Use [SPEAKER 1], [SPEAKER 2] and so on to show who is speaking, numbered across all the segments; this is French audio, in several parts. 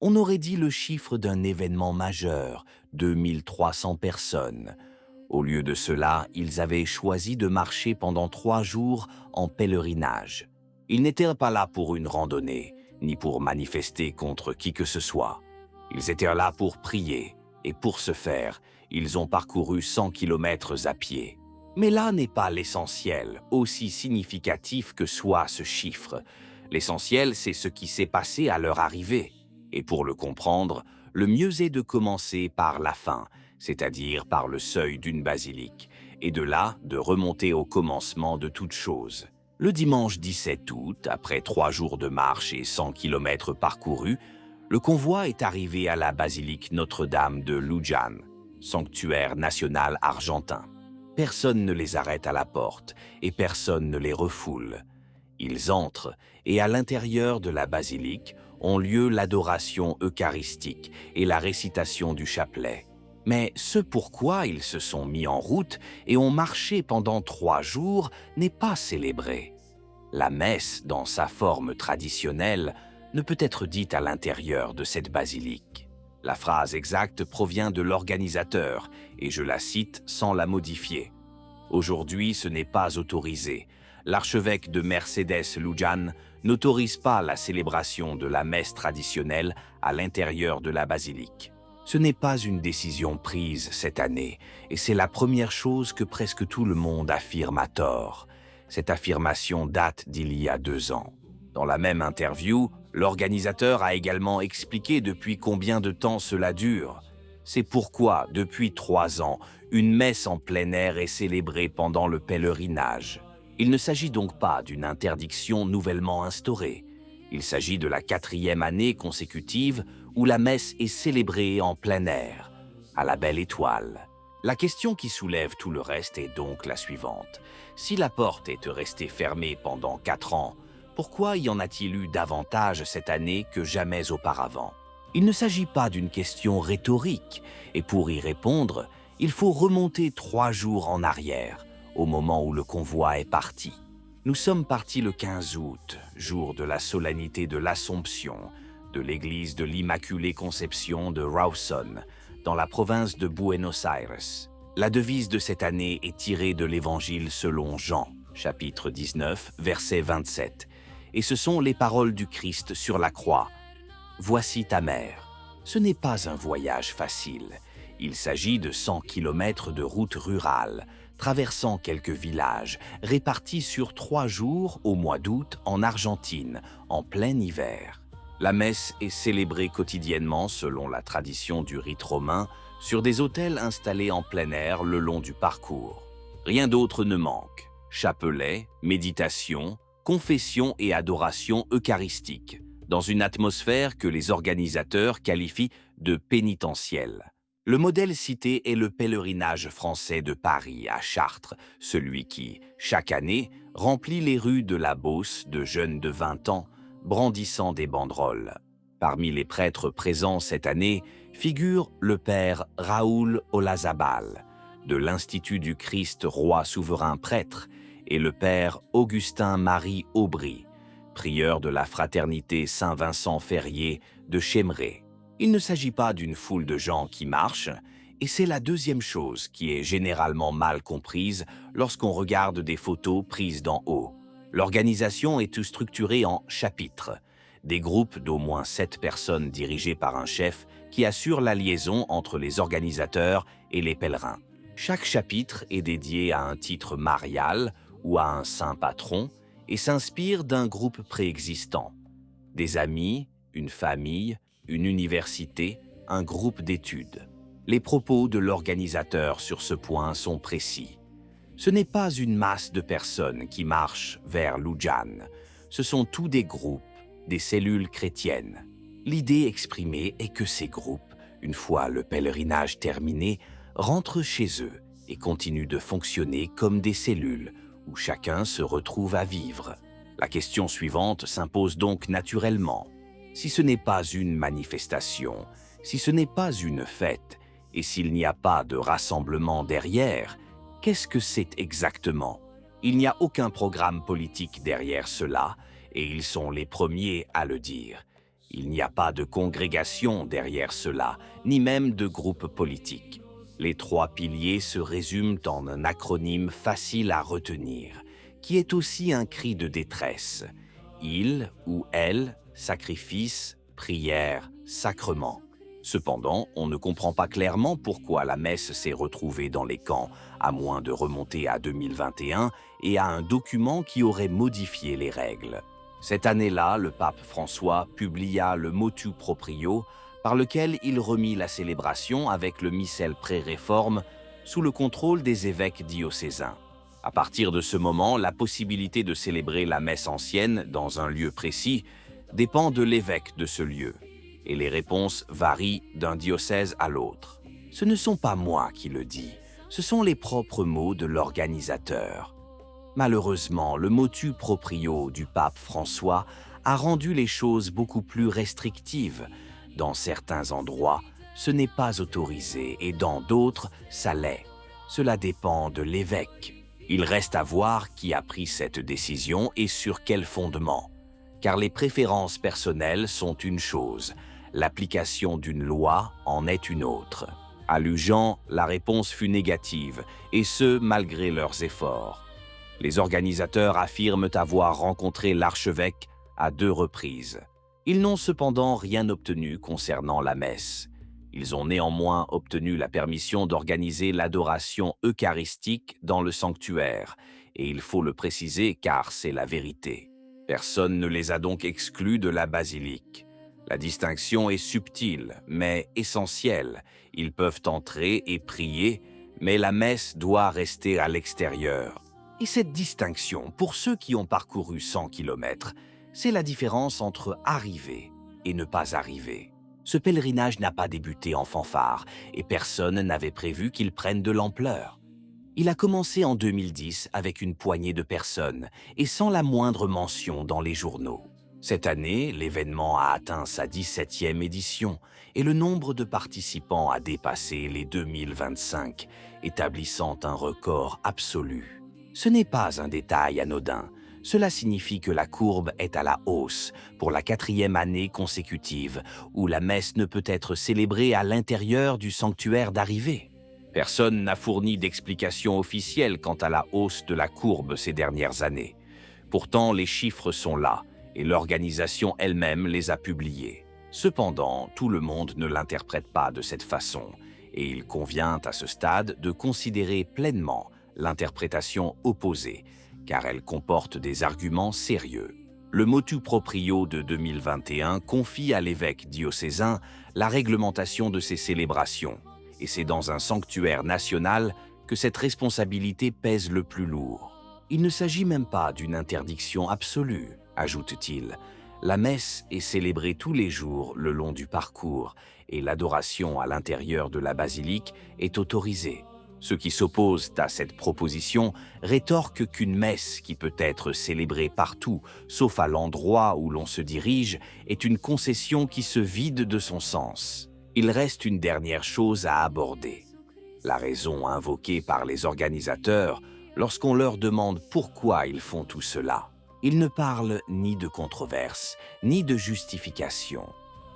[SPEAKER 1] On aurait dit le chiffre d'un événement majeur, 2300 personnes. Au lieu de cela, ils avaient choisi de marcher pendant 3 jours en pèlerinage. Ils n'étaient pas là pour une randonnée, ni pour manifester contre qui que ce soit. Ils étaient là pour prier, et pour ce faire, ils ont parcouru 100 kilomètres à pied. Mais là n'est pas l'essentiel, aussi significatif que soit ce chiffre. L'essentiel, c'est ce qui s'est passé à leur arrivée. Et pour le comprendre, le mieux est de commencer par la fin, c'est-à-dire par le seuil d'une basilique, et de là de remonter au commencement de toute chose. Le dimanche 17 août, après 3 jours de marche et 100 kilomètres parcourus, le convoi est arrivé à la basilique Notre-Dame de Luján, sanctuaire national argentin. Personne ne les arrête à la porte et personne ne les refoule. Ils entrent et à l'intérieur de la basilique ont lieu l'adoration eucharistique et la récitation du chapelet. Mais ce pourquoi ils se sont mis en route et ont marché pendant 3 jours n'est pas célébré. La messe, dans sa forme traditionnelle, ne peut être dite à l'intérieur de cette basilique. La phrase exacte provient de l'organisateur, et je la cite sans la modifier. Aujourd'hui, ce n'est pas autorisé. L'archevêque de Mercedes Luján n'autorise pas la célébration de la messe traditionnelle à l'intérieur de la basilique. Ce n'est pas une décision prise cette année, et c'est la première chose que presque tout le monde affirme à tort. Cette affirmation date d'il y a 2 ans. Dans la même interview, l'organisateur a également expliqué depuis combien de temps cela dure. C'est pourquoi, depuis 3 ans, une messe en plein air est célébrée pendant le pèlerinage. Il ne s'agit donc pas d'une interdiction nouvellement instaurée. Il s'agit de la 4e année consécutive où la messe est célébrée en plein air, à la Belle Étoile. La question qui soulève tout le reste est donc la suivante. Si la porte est restée fermée pendant 4 ans, pourquoi y en a-t-il eu davantage cette année que jamais auparavant? Il ne s'agit pas d'une question rhétorique, et pour y répondre, il faut remonter 3 jours en arrière, au moment où le convoi est parti. Nous sommes partis le 15 août, jour de la solennité de l'Assomption, de l'église de l'Immaculée Conception de Rawson, dans la province de Buenos Aires. La devise de cette année est tirée de l'Évangile selon Jean, chapitre 19, verset 27, et ce sont les paroles du Christ sur la croix. « Voici ta mère ». Ce n'est pas un voyage facile. Il s'agit de 100 kilomètres de route rurale, traversant quelques villages, répartis sur 3 jours au mois d'août en Argentine, en plein hiver. La messe est célébrée quotidiennement selon la tradition du rite romain, sur des autels installés en plein air le long du parcours. Rien d'autre ne manque. Chapelet, méditation, confession et adoration eucharistique, dans une atmosphère que les organisateurs qualifient de pénitentielle. Le modèle cité est le pèlerinage français de Paris à Chartres, celui qui, chaque année, remplit les rues de la Beauce de jeunes de 20 ans, brandissant des banderoles. Parmi les prêtres présents cette année figure le père Raoul Olazabal, de l'Institut du Christ Roi Souverain Prêtre, et le père Augustin-Marie Aubry, prieur de la fraternité Saint-Vincent-Ferrier de Chémeraye. Il ne s'agit pas d'une foule de gens qui marchent, et c'est la deuxième chose qui est généralement mal comprise lorsqu'on regarde des photos prises d'en haut. L'organisation est structurée en chapitres, des groupes d'au moins 7 personnes dirigés par un chef qui assure la liaison entre les organisateurs et les pèlerins. Chaque chapitre est dédié à un titre marial ou à un saint patron et s'inspire d'un groupe préexistant. Des amis, une famille, une université, un groupe d'études. Les propos de l'organisateur sur ce point sont précis. Ce n'est pas une masse de personnes qui marchent vers Luján. Ce sont tous des groupes, des cellules chrétiennes. L'idée exprimée est que ces groupes, une fois le pèlerinage terminé, rentrent chez eux et continuent de fonctionner comme des cellules où chacun se retrouve à vivre. La question suivante s'impose donc naturellement. Si ce n'est pas une manifestation, si ce n'est pas une fête, et s'il n'y a pas de rassemblement derrière, qu'est-ce que c'est exactement? Il n'y a aucun programme politique derrière cela, et ils sont les premiers à le dire. Il n'y a pas de congrégation derrière cela, ni même de groupe politique. Les trois piliers se résument en un acronyme facile à retenir, qui est aussi un cri de détresse. Il ou elle, sacrifice, prière, sacrement. Cependant, on ne comprend pas clairement pourquoi la messe s'est retrouvée dans les camps, à moins de remonter à 2021 et à un document qui aurait modifié les règles. Cette année-là, le pape François publia le Motu Proprio, par lequel il remit la célébration avec le missel pré-réforme sous le contrôle des évêques diocésains. À partir de ce moment, la possibilité de célébrer la messe ancienne dans un lieu précis dépend de l'évêque de ce lieu, et les réponses varient d'un diocèse à l'autre. Ce ne sont pas moi qui le dis, ce sont les propres mots de l'organisateur. Malheureusement, le Motu Proprio du pape François a rendu les choses beaucoup plus restrictives. Dans certains endroits, ce n'est pas autorisé et dans d'autres, ça l'est. Cela dépend de l'évêque. Il reste à voir qui a pris cette décision et sur quel fondement. Car les préférences personnelles sont une chose, l'application d'une loi en est une autre. À Lujan, la réponse fut négative, et ce, malgré leurs efforts. Les organisateurs affirment avoir rencontré l'archevêque à 2 reprises. Ils n'ont cependant rien obtenu concernant la messe. Ils ont néanmoins obtenu la permission d'organiser l'adoration eucharistique dans le sanctuaire, et il faut le préciser car c'est la vérité. Personne ne les a donc exclus de la basilique. La distinction est subtile, mais essentielle. Ils peuvent entrer et prier, mais la messe doit rester à l'extérieur. Et cette distinction, pour ceux qui ont parcouru 100 km, c'est la différence entre arriver et ne pas arriver. Ce pèlerinage n'a pas débuté en fanfare et personne n'avait prévu qu'il prenne de l'ampleur. Il a commencé en 2010 avec une poignée de personnes et sans la moindre mention dans les journaux. Cette année, l'événement a atteint sa 17e édition et le nombre de participants a dépassé les 2025, établissant un record absolu. Ce n'est pas un détail anodin. Cela signifie que la courbe est à la hausse pour la 4e année consécutive, où la messe ne peut être célébrée à l'intérieur du sanctuaire d'arrivée. Personne n'a fourni d'explication officielle quant à la hausse de la courbe ces dernières années. Pourtant, les chiffres sont là, et l'organisation elle-même les a publiés. Cependant, tout le monde ne l'interprète pas de cette façon, et il convient à ce stade de considérer pleinement l'interprétation opposée, car elle comporte des arguments sérieux. Le Motu Proprio de 2021 confie à l'évêque diocésain la réglementation de ces célébrations, et c'est dans un sanctuaire national que cette responsabilité pèse le plus lourd. Il ne s'agit même pas d'une interdiction absolue, ajoute-t-il. La messe est célébrée tous les jours le long du parcours, et l'adoration à l'intérieur de la basilique est autorisée. Ceux qui s'opposent à cette proposition rétorquent qu'une messe qui peut être célébrée partout, sauf à l'endroit où l'on se dirige, est une concession qui se vide de son sens. Il reste une dernière chose à aborder. La raison invoquée par les organisateurs lorsqu'on leur demande pourquoi ils font tout cela. Ils ne parlent ni de controverse, ni de justification.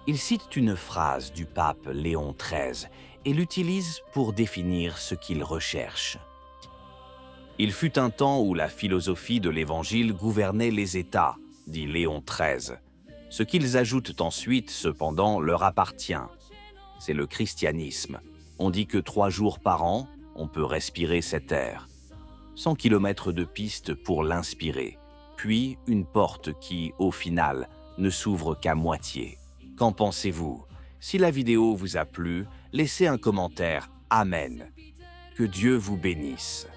[SPEAKER 1] Ils citent une phrase du pape Léon XIII et l'utilisent pour définir ce qu'ils recherchent. Il fut un temps où la philosophie de l'Évangile gouvernait les États, dit Léon XIII. Ce qu'ils ajoutent ensuite, cependant, leur appartient. C'est le christianisme. On dit que 3 jours par an, on peut respirer cet air. 100 km de piste pour l'inspirer, puis une porte qui, au final, ne s'ouvre qu'à moitié. Qu'en pensez-vous? Si la vidéo vous a plu, laissez un commentaire. Amen. Que Dieu vous bénisse.